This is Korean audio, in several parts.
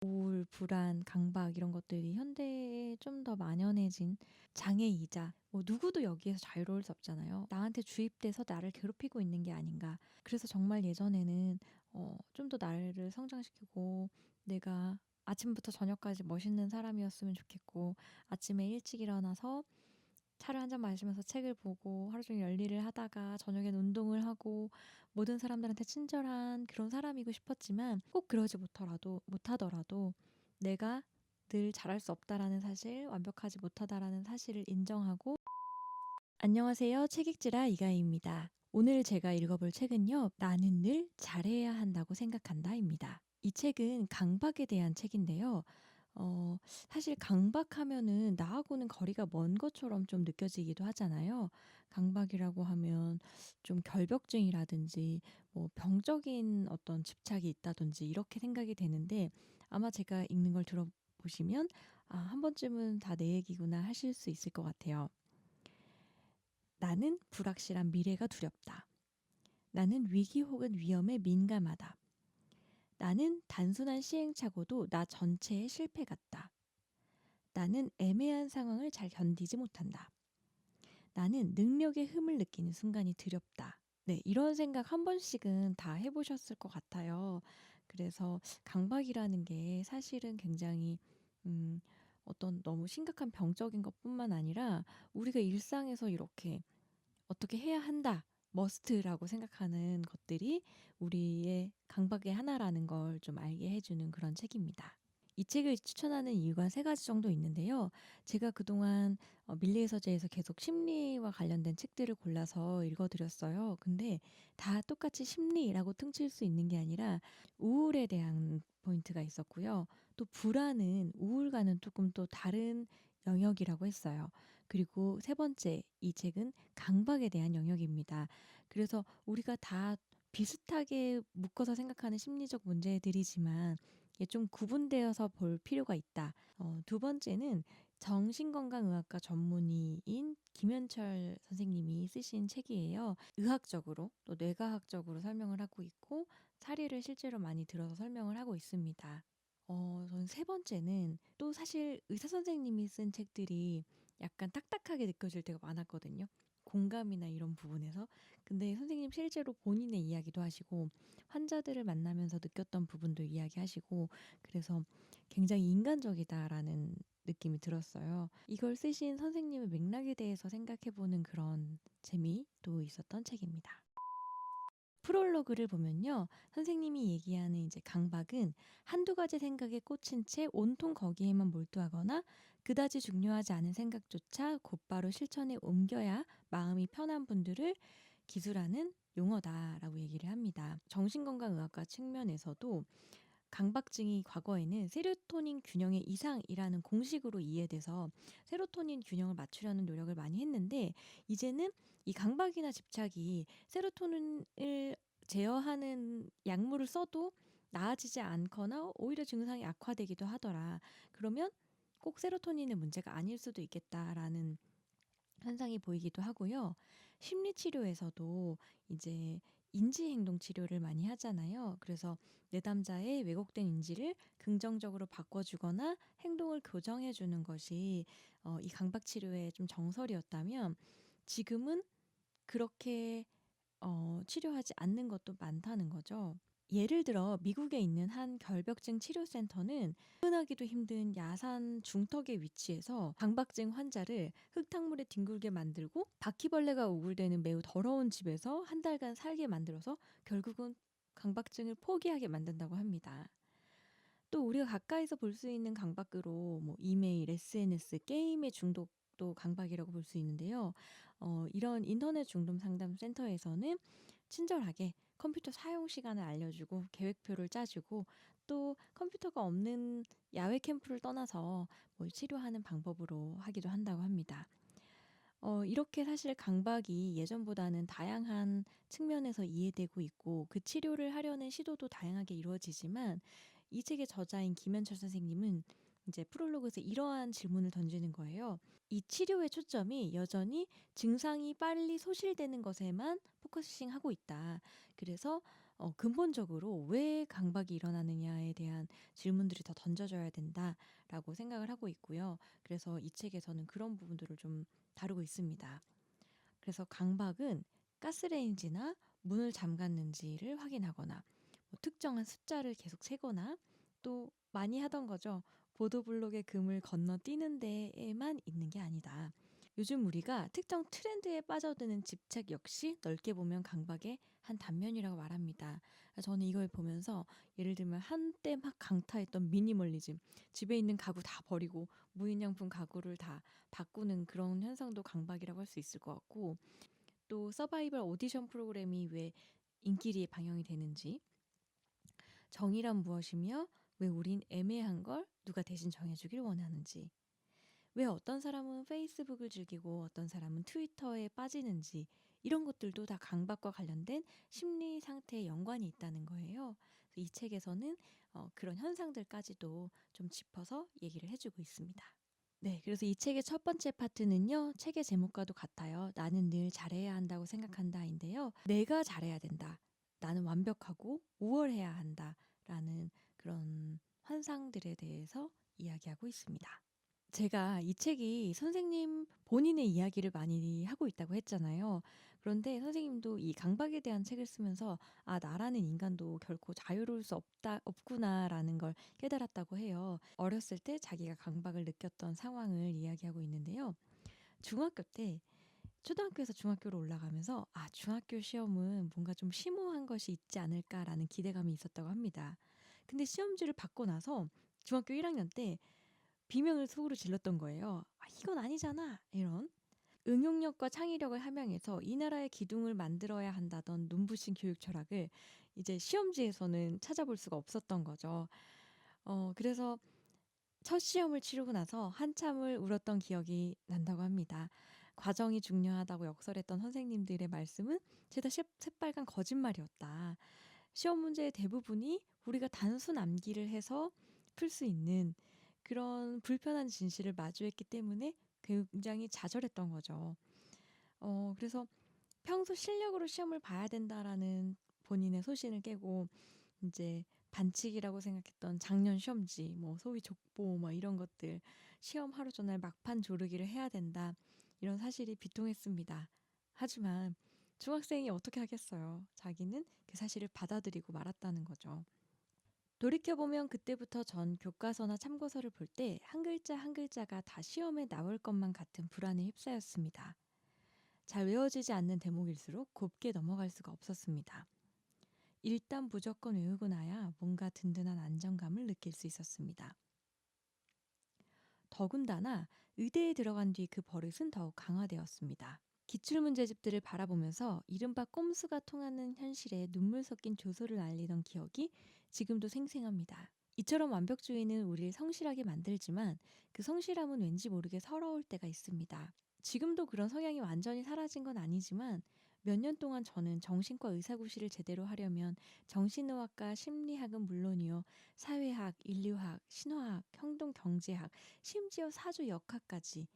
우울, 불안, 강박 이런 것들이 현대에 좀 더 만연해진 장애이자 누구도 여기에서 자유로울 수 없잖아요. 나한테 주입돼서 나를 괴롭히고 있는 게 아닌가. 그래서 정말 예전에는 좀 더 나를 성장시키고 내가 아침부터 저녁까지 멋있는 사람이었으면 좋겠고 아침에 일찍 일어나서 차를 한 잔 마시면서 책을 보고 하루 종일 열일을 하다가 저녁엔 운동을 하고 모든 사람들한테 친절한 그런 사람이고 싶었지만 꼭 그러지 못하더라도 내가 늘 잘할 수 없다라는 사실, 완벽하지 못하다라는 사실을 인정하고 안녕하세요. 책 읽지라 이가희입니다. 오늘 제가 읽어볼 책은요. 나는 늘 잘해야 한다고 생각한다입니다. 이 책은 강박에 대한 책인데요. 사실 강박하면은 나하고는 거리가 먼 것처럼 좀 느껴지기도 하잖아요. 강박이라고 하면 좀 결벽증이라든지 병적인 어떤 집착이 있다든지 이렇게 생각이 되는데 아마 제가 읽는 걸 들어보시면 한 번쯤은 다 내 얘기구나 하실 수 있을 것 같아요. 나는 불확실한 미래가 두렵다. 나는 위기 혹은 위험에 민감하다. 나는 단순한 시행착오도 나 전체의 실패 같다. 나는 애매한 상황을 잘 견디지 못한다. 나는 능력의 흠을 느끼는 순간이 두렵다. 네, 이런 생각 한 번씩은 다 해보셨을 것 같아요. 그래서 강박이라는 게 사실은 굉장히 어떤 너무 심각한 병적인 것뿐만 아니라 우리가 일상에서 이렇게 어떻게 해야 한다, 머스트라고 생각하는 것들이 우리의 강박의 하나라는 걸 좀 알게 해주는 그런 책입니다. 이 책을 추천하는 이유가 세 가지 정도 있는데요. 제가 그동안 밀리의 서재에서 계속 심리와 관련된 책들을 골라서 읽어드렸어요. 근데 다 똑같이 심리라고 퉁칠 수 있는 게 아니라 우울에 대한 포인트가 있었고요. 또 불안은 우울과는 조금 또 다른 영역이라고 했어요. 그리고 세 번째, 이 책은 강박에 대한 영역입니다. 그래서 우리가 다 비슷하게 묶어서 생각하는 심리적 문제들이지만 이게 좀 구분되어서 볼 필요가 있다. 두 번째는 정신건강의학과 전문의인 김현철 선생님이 쓰신 책이에요. 의학적으로 또 뇌과학적으로 설명을 하고 있고 사례를 실제로 많이 들어서 설명을 하고 있습니다. 저는 세 번째는 또 사실 의사 선생님이 쓴 책들이 약간 딱딱하게 느껴질 때가 많았거든요. 공감이나 이런 부분에서. 근데 선생님 실제로 본인의 이야기도 하시고 환자들을 만나면서 느꼈던 부분도 이야기하시고 그래서 굉장히 인간적이다라는 느낌이 들었어요. 이걸 쓰신 선생님의 맥락에 대해서 생각해보는 그런 재미도 있었던 책입니다. 프롤로그를 보면요. 선생님이 얘기하는 이제 강박은 한두 가지 생각에 꽂힌 채 온통 거기에만 몰두하거나 그다지 중요하지 않은 생각조차 곧바로 실천에 옮겨야 마음이 편한 분들을 기술하는 용어다라고 얘기를 합니다. 정신건강의학과 측면에서도 강박증이 과거에는 세로토닌 균형의 이상이라는 공식으로 이해돼서 세로토닌 균형을 맞추려는 노력을 많이 했는데 이제는 이 강박이나 집착이 세로토닌을 제어하는 약물을 써도 나아지지 않거나 오히려 증상이 악화되기도 하더라. 그러면 꼭 세로토닌의 문제가 아닐 수도 있겠다라는 현상이 보이기도 하고요. 심리치료에서도 이제 인지행동 치료를 많이 하잖아요. 그래서 내담자의 왜곡된 인지를 긍정적으로 바꿔주거나 행동을 교정해주는 것이 이 강박치료의 좀 정설이었다면 지금은 그렇게 치료하지 않는 것도 많다는 거죠. 예를 들어 미국에 있는 한 결벽증 치료센터는 접근하기도 힘든 야산 중턱에 위치해서 강박증 환자를 흙탕물에 뒹굴게 만들고 바퀴벌레가 우글대는 매우 더러운 집에서 한 달간 살게 만들어서 결국은 강박증을 포기하게 만든다고 합니다. 또 우리가 가까이서 볼 수 있는 강박으로 이메일, SNS, 게임의 중독도 강박이라고 볼 수 있는데요. 이런 인터넷 중독 상담 센터에서는 친절하게 컴퓨터 사용 시간을 알려주고 계획표를 짜주고 또 컴퓨터가 없는 야외 캠프를 떠나서 치료하는 방법으로 하기도 한다고 합니다. 이렇게 사실 강박이 예전보다는 다양한 측면에서 이해되고 있고 그 치료를 하려는 시도도 다양하게 이루어지지만 이 책의 저자인 김현철 선생님은 이제 프롤로그에서 이러한 질문을 던지는 거예요. 이 치료의 초점이 여전히 증상이 빨리 소실되는 것에만 포커싱하고 있다. 그래서 근본적으로 왜 강박이 일어나느냐에 대한 질문들이 더 던져져야 된다라고 생각을 하고 있고요. 그래서 이 책에서는 그런 부분들을 좀 다루고 있습니다. 그래서 강박은 가스레인지나 문을 잠갔는지를 확인하거나 특정한 숫자를 계속 세거나 또 많이 하던 거죠. 보도블록의 금을 건너뛰는 데에만 있는 게 아니다. 요즘 우리가 특정 트렌드에 빠져드는 집착 역시 넓게 보면 강박의 한 단면이라고 말합니다. 저는 이걸 보면서 예를 들면 한때 막 강타했던 미니멀리즘, 집에 있는 가구 다 버리고 무인양품 가구를 다 바꾸는 그런 현상도 강박이라고 할 수 있을 것 같고, 또 서바이벌 오디션 프로그램이 왜 인기리에 방영이 되는지, 정의란 무엇이며 왜 우린 애매한 걸 누가 대신 정해주길 원하는지, 왜 어떤 사람은 페이스북을 즐기고 어떤 사람은 트위터에 빠지는지, 이런 것들도 다 강박과 관련된 심리 상태에 연관이 있다는 거예요. 이 책에서는 그런 현상들까지도 좀 짚어서 얘기를 해주고 있습니다. 네, 그래서 이 책의 첫 번째 파트는요, 책의 제목과도 같아요. 나는 늘 잘해야 한다고 생각한다인데요. 내가 잘해야 된다. 나는 완벽하고 우월해야 한다. 라는 그런 환상들에 대해서 이야기하고 있습니다. 제가 이 책이 선생님 본인의 이야기를 많이 하고 있다고 했잖아요. 그런데 선생님도 이 강박에 대한 책을 쓰면서 나라는 인간도 결코 자유로울 수 없구나라는 걸 깨달았다고 해요. 어렸을 때 자기가 강박을 느꼈던 상황을 이야기하고 있는데요. 중학교 때 초등학교에서 중학교로 올라가면서 중학교 시험은 뭔가 좀 심오한 것이 있지 않을까라는 기대감이 있었다고 합니다. 근데 시험지를 받고 나서 중학교 1학년 때 비명을 속으로 질렀던 거예요. 이건 아니잖아. 이런. 응용력과 창의력을 함양해서 이 나라의 기둥을 만들어야 한다던 눈부신 교육 철학을 이제 시험지에서는 찾아볼 수가 없었던 거죠. 그래서 첫 시험을 치르고 나서 한참을 울었던 기억이 난다고 합니다. 과정이 중요하다고 역설했던 선생님들의 말씀은 죄다 새빨간 거짓말이었다. 시험 문제의 대부분이 우리가 단순 암기를 해서 풀 수 있는 그런 불편한 진실을 마주했기 때문에 굉장히 좌절했던 거죠. 그래서 평소 실력으로 시험을 봐야 된다라는 본인의 소신을 깨고 이제 반칙이라고 생각했던 작년 시험지, 소위 족보, 이런 것들, 시험 하루 전날 막판 조르기를 해야 된다. 이런 사실이 비통했습니다. 하지만 중학생이 어떻게 하겠어요. 자기는 그 사실을 받아들이고 말았다는 거죠. 돌이켜보면 그때부터 전 교과서나 참고서를 볼 때 한 글자 한 글자가 다 시험에 나올 것만 같은 불안에 휩싸였습니다. 잘 외워지지 않는 대목일수록 곱게 넘어갈 수가 없었습니다. 일단 무조건 외우고 나야 뭔가 든든한 안정감을 느낄 수 있었습니다. 더군다나 의대에 들어간 뒤 그 버릇은 더욱 강화되었습니다. 기출문제집들을 바라보면서 이른바 꼼수가 통하는 현실에 눈물 섞인 조소를 알리던 기억이 지금도 생생합니다. 이처럼 완벽주의는 우리를 성실하게 만들지만 그 성실함은 왠지 모르게 서러울 때가 있습니다. 지금도 그런 성향이 완전히 사라진 건 아니지만 몇 년 동안 저는 정신과 의사고시를 제대로 하려면 정신의학과 심리학은 물론이요, 사회학, 인류학, 신화학, 행동경제학, 심지어 사주역학까지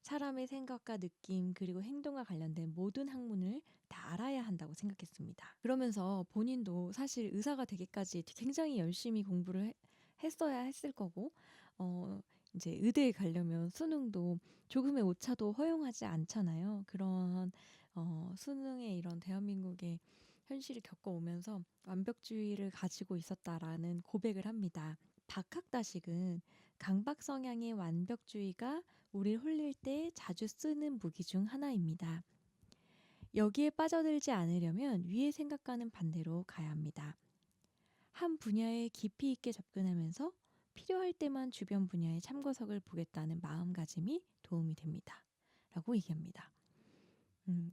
사람의 생각과 느낌 그리고 행동과 관련된 모든 학문을 다 알아야 한다고 생각했습니다. 그러면서 본인도 사실 의사가 되기까지 굉장히 열심히 공부를 했어야 했을 거고, 이제 의대에 가려면 수능도 조금의 오차도 허용하지 않잖아요. 그런 수능의 이런 대한민국의 현실을 겪어오면서 완벽주의를 가지고 있었다라는 고백을 합니다. 박학다식은 강박 성향의 완벽주의가 우리를 홀릴 때 자주 쓰는 무기 중 하나입니다. 여기에 빠져들지 않으려면 위의 생각과는 반대로 가야 합니다. 한 분야에 깊이 있게 접근하면서 필요할 때만 주변 분야의 참고석을 보겠다는 마음가짐이 도움이 됩니다. 라고 얘기합니다.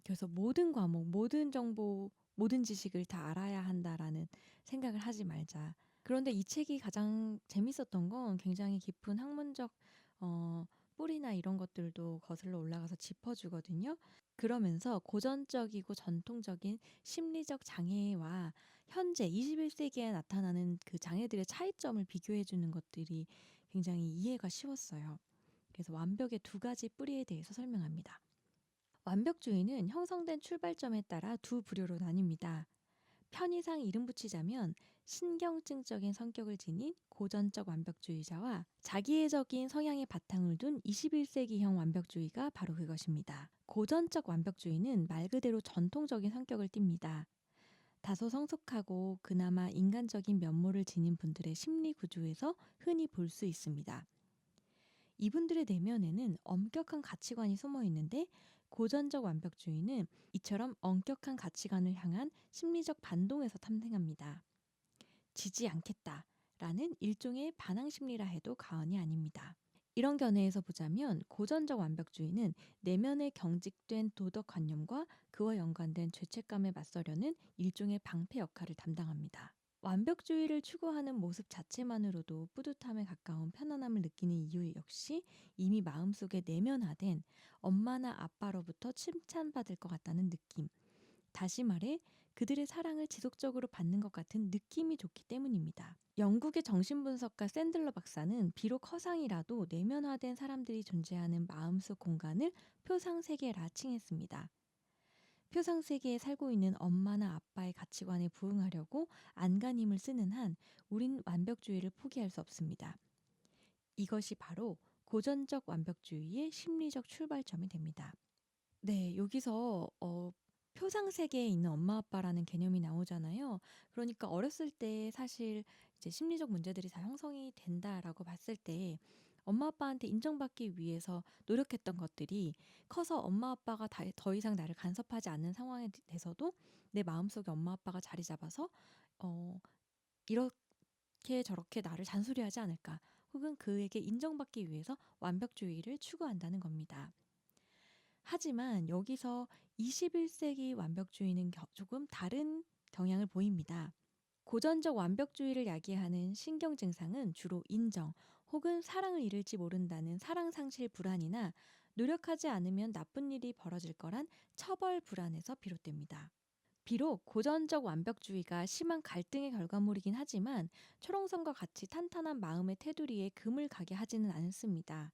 그래서 모든 과목, 모든 정보, 모든 지식을 다 알아야 한다라는 생각을 하지 말자. 그런데 이 책이 가장 재밌었던 건 굉장히 깊은 학문적 뿌리나 이런 것들도 거슬러 올라가서 짚어주거든요. 그러면서 고전적이고 전통적인 심리적 장애와 현재 21세기에 나타나는 그 장애들의 차이점을 비교해주는 것들이 굉장히 이해가 쉬웠어요. 그래서 완벽의 두 가지 뿌리에 대해서 설명합니다. 완벽주의는 형성된 출발점에 따라 두 부류로 나뉩니다. 편의상 이름 붙이자면 신경증적인 성격을 지닌 고전적 완벽주의자와 자기애적인 성향의 바탕을 둔 21세기형 완벽주의가 바로 그것입니다. 고전적 완벽주의는 말 그대로 전통적인 성격을 띱니다. 다소 성숙하고 그나마 인간적인 면모를 지닌 분들의 심리 구조에서 흔히 볼 수 있습니다. 이분들의 내면에는 엄격한 가치관이 숨어 있는데 고전적 완벽주의는 이처럼 엄격한 가치관을 향한 심리적 반동에서 탐생합니다. 지지 않겠다라는 일종의 반항 심리라 해도 과언이 아닙니다. 이런 견해에서 보자면 고전적 완벽주의는 내면에 경직된 도덕관념과 그와 연관된 죄책감에 맞서려는 일종의 방패 역할을 담당합니다. 완벽주의를 추구하는 모습 자체만으로도 뿌듯함에 가까운 편안함을 느끼는 이유 역시 이미 마음속에 내면화된 엄마나 아빠로부터 칭찬받을 것 같다는 느낌, 다시 말해 그들의 사랑을 지속적으로 받는 것 같은 느낌이 좋기 때문입니다. 영국의 정신분석가 샌들러 박사는 비록 허상이라도 내면화된 사람들이 존재하는 마음속 공간을 표상세계라 칭했습니다. 표상세계에 살고 있는 엄마나 아빠의 가치관에 부응하려고 안간힘을 쓰는 한 우린 완벽주의를 포기할 수 없습니다. 이것이 바로 고전적 완벽주의의 심리적 출발점이 됩니다. 네, 여기서 표상세계에 있는 엄마 아빠라는 개념이 나오잖아요. 그러니까 어렸을 때 사실 이제 심리적 문제들이 다 형성이 된다라고 봤을 때 엄마 아빠한테 인정받기 위해서 노력했던 것들이 커서 엄마 아빠가 더 이상 나를 간섭하지 않는 상황에 대해서도 내 마음속에 엄마 아빠가 자리 잡아서 어, 이렇게 저렇게 나를 잔소리하지 않을까, 혹은 그에게 인정받기 위해서 완벽주의를 추구한다는 겁니다. 하지만 여기서 21세기 완벽주의는 조금 다른 경향을 보입니다. 고전적 완벽주의를 야기하는 신경 증상은 주로 인정 혹은 사랑을 잃을지 모른다는 사랑 상실 불안이나 노력하지 않으면 나쁜 일이 벌어질 거란 처벌 불안에서 비롯됩니다. 비록 고전적 완벽주의가 심한 갈등의 결과물이긴 하지만 초롱성과 같이 탄탄한 마음의 테두리에 금을 가게 하지는 않습니다.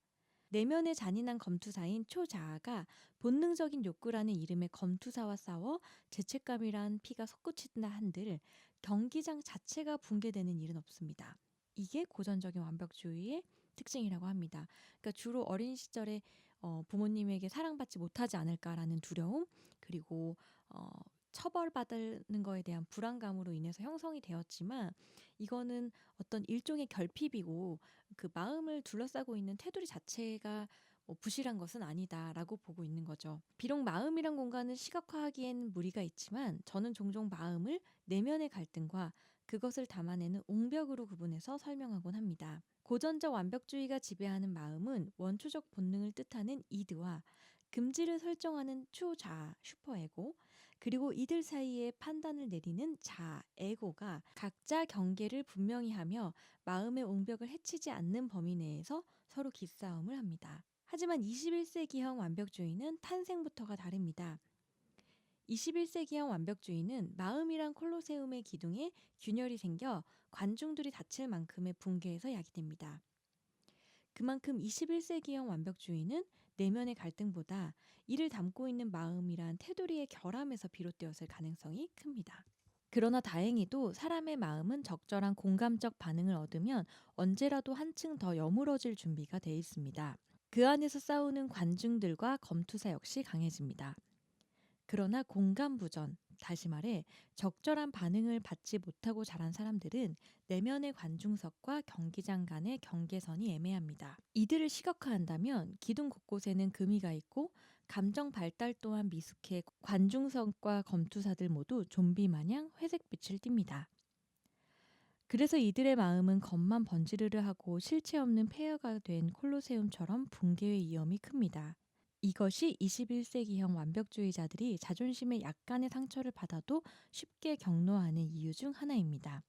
내면의 잔인한 검투사인 초자아가 본능적인 욕구라는 이름의 검투사와 싸워 죄책감이란 피가 솟구친다 한들 경기장 자체가 붕괴되는 일은 없습니다. 이게 고전적인 완벽주의의 특징이라고 합니다. 그러니까 주로 어린 시절에 부모님에게 사랑받지 못하지 않을까라는 두려움, 그리고 처벌받는 거에 대한 불안감으로 인해서 형성이 되었지만, 이거는 어떤 일종의 결핍이고 그 마음을 둘러싸고 있는 테두리 자체가 부실한 것은 아니다라고 보고 있는 거죠. 비록 마음이란 공간을 시각화하기엔 무리가 있지만 저는 종종 마음을 내면의 갈등과 그것을 담아내는 옹벽으로 구분해서 설명하곤 합니다. 고전적 완벽주의가 지배하는 마음은 원초적 본능을 뜻하는 이드와 금지를 설정하는 초자아, 슈퍼에고, 그리고 이들 사이에 판단을 내리는 자아, 에고가 각자 경계를 분명히 하며 마음의 옹벽을 해치지 않는 범위 내에서 서로 기싸움을 합니다. 하지만 21세기형 완벽주의는 탄생부터가 다릅니다. 21세기형 완벽주의는 마음이란 콜로세움의 기둥에 균열이 생겨 관중들이 다칠 만큼의 붕괴에서 야기됩니다. 그만큼 21세기형 완벽주의는 내면의 갈등보다 이를 담고 있는 마음이란 테두리의 결함에서 비롯되었을 가능성이 큽니다. 그러나 다행히도 사람의 마음은 적절한 공감적 반응을 얻으면 언제라도 한층 더 여물어질 준비가 되어 있습니다. 그 안에서 싸우는 관중들과 검투사 역시 강해집니다. 그러나 공감부전, 다시 말해 적절한 반응을 받지 못하고 자란 사람들은 내면의 관중석과 경기장 간의 경계선이 애매합니다. 이들을 시각화한다면 기둥 곳곳에는 금이가 있고 감정 발달 또한 미숙해 관중석과 검투사들 모두 좀비 마냥 회색빛을 띱니다. 그래서 이들의 마음은 겉만 번지르르 하고 실체 없는 폐허가 된 콜로세움처럼 붕괴의 위험이 큽니다. 이것이 21세기형 완벽주의자들이 자존심에 약간의 상처를 받아도 쉽게 격노하는 이유 중 하나입니다.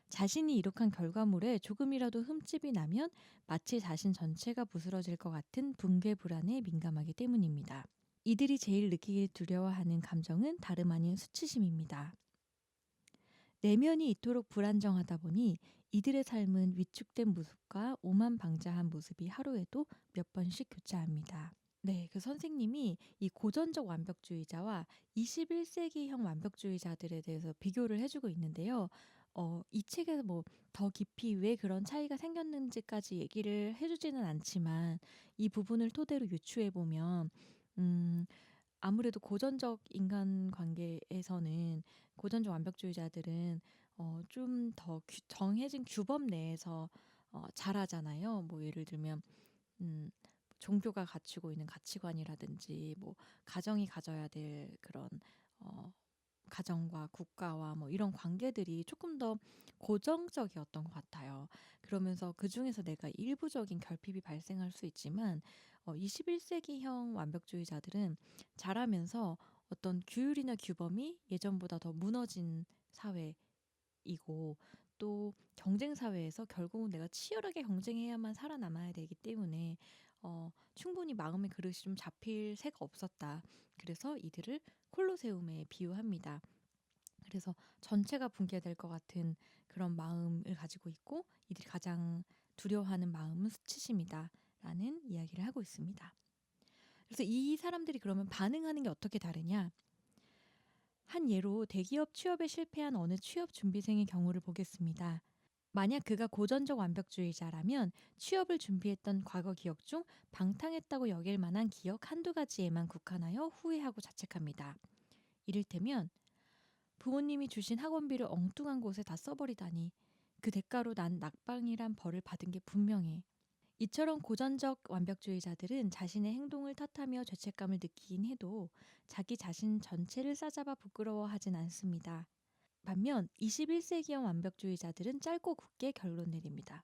자신이 이룩한 결과물에 조금이라도 흠집이 나면 마치 자신 전체가 부스러질 것 같은 붕괴 불안에 민감하기 때문입니다. 이들이 제일 느끼기 두려워하는 감정은 다름 아닌 수치심입니다. 내면이 이토록 불안정하다 보니 이들의 삶은 위축된 모습과 오만방자한 모습이 하루에도 몇 번씩 교차합니다. 네. 그 선생님이 이 고전적 완벽주의자와 21세기형 완벽주의자들에 대해서 비교를 해 주고 있는데요. 이 책에서 뭐 더 깊이 왜 그런 차이가 생겼는지까지 얘기를 해 주지는 않지만 이 부분을 토대로 유추해 보면 음 아무래도 고전적 인간관계에서는 고전적 완벽주의자들은 좀 더 정해진 규범 내에서 자라잖아요. 뭐 예를 들면 음 종교가 갖추고 있는 가치관이라든지 뭐 가정이 가져야 될 그런 어 가정과 국가와 뭐 이런 관계들이 조금 더 고정적이었던 것 같아요. 그러면서 그중에서 내가 일부적인 결핍이 발생할 수 있지만 21세기형 완벽주의자들은 자라면서 어떤 규율이나 규범이 예전보다 더 무너진 사회이고, 또 경쟁 사회에서 결국은 내가 치열하게 경쟁해야만 살아남아야 되기 때문에 충분히 마음의 그릇이 좀 잡힐 새가 없었다. 그래서 이들을 콜로세움에 비유합니다. 그래서 전체가 붕괴될 것 같은 그런 마음을 가지고 있고, 이들이 가장 두려워하는 마음은 수치심이다 라는 이야기를 하고 있습니다. 그래서 이 사람들이 그러면 반응하는 게 어떻게 다르냐? 한 예로 대기업 취업에 실패한 어느 취업 준비생의 경우를 보겠습니다. 만약 그가 고전적 완벽주의자라면 취업을 준비했던 과거 기억 중 방탕했다고 여길 만한 기억 한두 가지에만 국한하여 후회하고 자책합니다. 이를테면 부모님이 주신 학원비를 엉뚱한 곳에 다 써버리다니, 그 대가로 난 낙방이란 벌을 받은 게 분명해. 이처럼 고전적 완벽주의자들은 자신의 행동을 탓하며 죄책감을 느끼긴 해도 자기 자신 전체를 싸잡아 부끄러워하진 않습니다. 반면 21세기형 완벽주의자들은 짧고 굵게 결론 내립니다.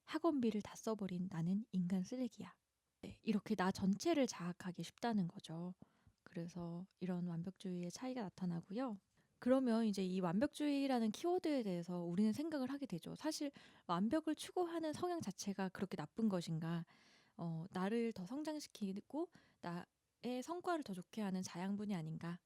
학원비를 다 써버린 나는 인간 쓰레기야. 네, 이렇게 나 전체를 자학하기 쉽다는 거죠. 그래서 이런 완벽주의의 차이가 나타나고요. 그러면 이제 이 완벽주의라는 키워드에 대해서 우리는 생각을 하게 되죠. 사실 완벽을 추구하는 성향 자체가 그렇게 나쁜 것인가? 나를 더 성장시키고 나의 성과를 더 좋게 하는 자양분이 아닌가?